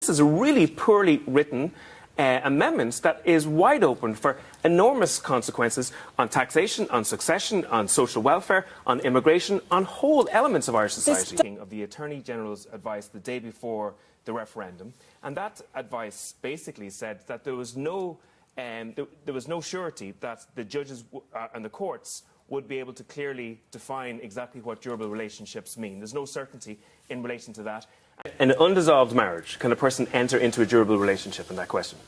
This is a really poorly written amendment that is wide open for enormous consequences on taxation, on succession, on social welfare, on immigration, on whole elements of our society. Of the Attorney General's advice the day before the referendum, and that advice basically said that there was no surety that the judges and the courts would be able to clearly define exactly what durable relationships mean. There's no certainty in relation to that. In an undissolved marriage, can a person enter into a durable relationship in that question?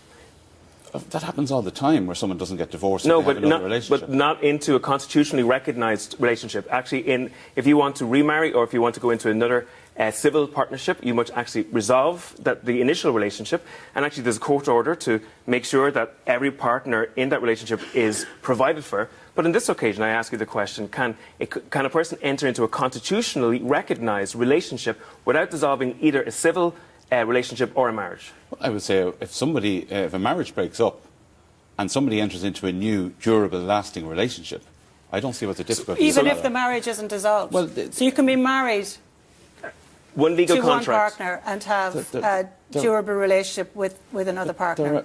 That happens all the time, where someone doesn't get divorced and no, they have another relationship. But not into a constitutionally recognised relationship. Actually, if you want to remarry or if you want to go into another civil partnership, you must actually resolve the initial relationship. And actually, there's a court order to make sure that every partner in that relationship is provided for. But on this occasion, I ask you the question, can a person enter into a constitutionally recognised relationship without dissolving either a civil relationship or a marriage? Well, I would say if a marriage breaks up and somebody enters into a new, durable, lasting relationship, I don't see what the difficulty is. Even if the marriage isn't dissolved? Well, so you can be married one legal to contract. one partner and have a durable relationship with another partner.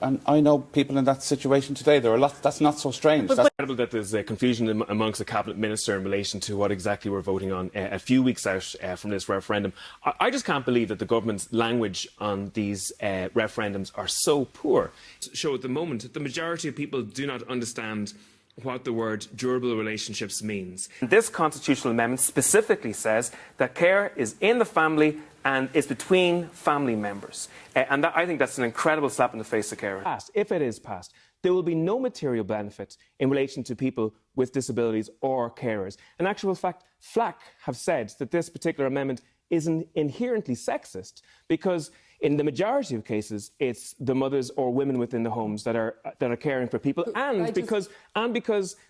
And I know people in that situation today. There are lots. That's not so strange. It's incredible that there's confusion amongst the cabinet minister in relation to what exactly we're voting on a few weeks out from this referendum. I just can't believe that the government's language on these referendums are so poor. So at the moment, the majority of people do not understand what the word durable relationships means. This constitutional amendment specifically says that care is in the family and is between family members. And I think that's an incredible slap in the face of carers. If it is passed, there will be no material benefit in relation to people with disabilities or carers. In actual fact, FLAC have said that this particular amendment is inherently sexist because in the majority of cases, it's the mothers or women within the homes that are caring for people, and because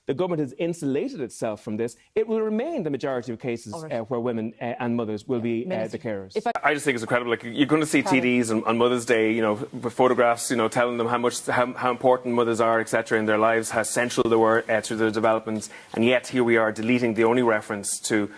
the government has insulated itself from this, it will remain the majority of cases where women and mothers will be the carers. I just think it's incredible. Like, you're going to see TDs on Mother's Day, you know, with photographs, you know, telling them how important mothers are, etc., in their lives, how central they were to their developments, and yet here we are deleting the only reference to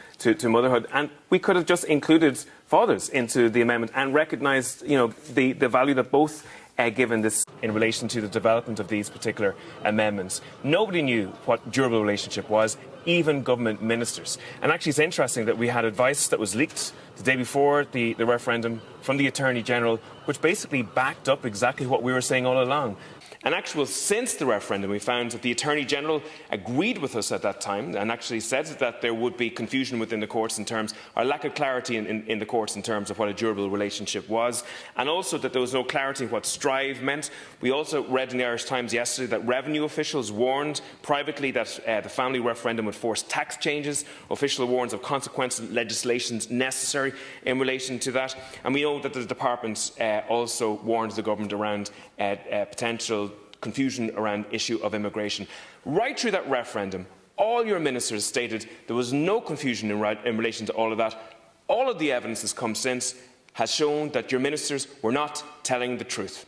motherhood, and we could have just included fathers into the amendment and recognised, you know, the value that both given this in relation to the development of these particular amendments. Nobody knew what durable relationship was, even government ministers. And actually, it's interesting that we had advice that was leaked the day before the referendum from the Attorney General, which basically backed up exactly what we were saying all along. And actually, since the referendum, we found that the Attorney General agreed with us at that time and actually said that there would be confusion within the courts in terms, or lack of clarity in the courts in terms of what a durable relationship was, and also that there was no clarity what strive meant. We also read in the Irish Times yesterday that revenue officials warned privately that the family referendum would force tax changes. Official warns of consequential legislation necessary in relation to that. And we know that the Department also warned the government around potential confusion around issue of immigration. Right through that referendum, all your ministers stated there was no confusion in relation to all of that. All of the evidence that's come since has shown that your ministers were not telling the truth.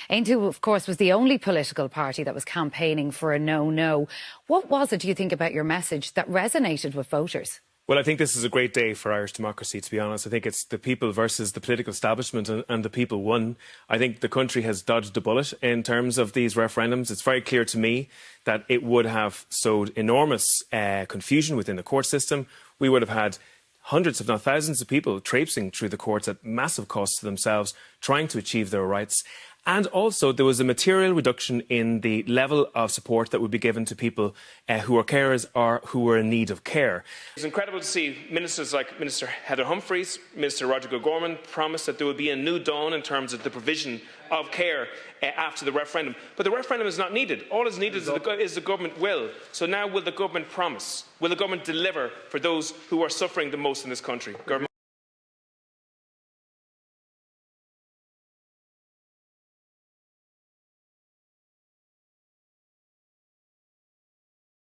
Aontú, of course, was the only political party that was campaigning for a no-no. What was it, do you think, about your message that resonated with voters? Well, I think this is a great day for Irish democracy, to be honest. I think it's the people versus the political establishment, and the people won. I think the country has dodged a bullet in terms of these referendums. It's very clear to me that it would have sowed enormous confusion within the court system. We would have had hundreds, if not thousands, of people traipsing through the courts at massive cost to themselves, trying to achieve their rights. And also, there was a material reduction in the level of support that would be given to people who are carers or who were in need of care. It's incredible to see ministers like Minister Heather Humphreys, Minister Roger O'Gorman promise that there would be a new dawn in terms of the provision of care after the referendum. But the referendum is not needed. All is needed is the government will. So now, will the government promise? Will the government deliver for those who are suffering the most in this country?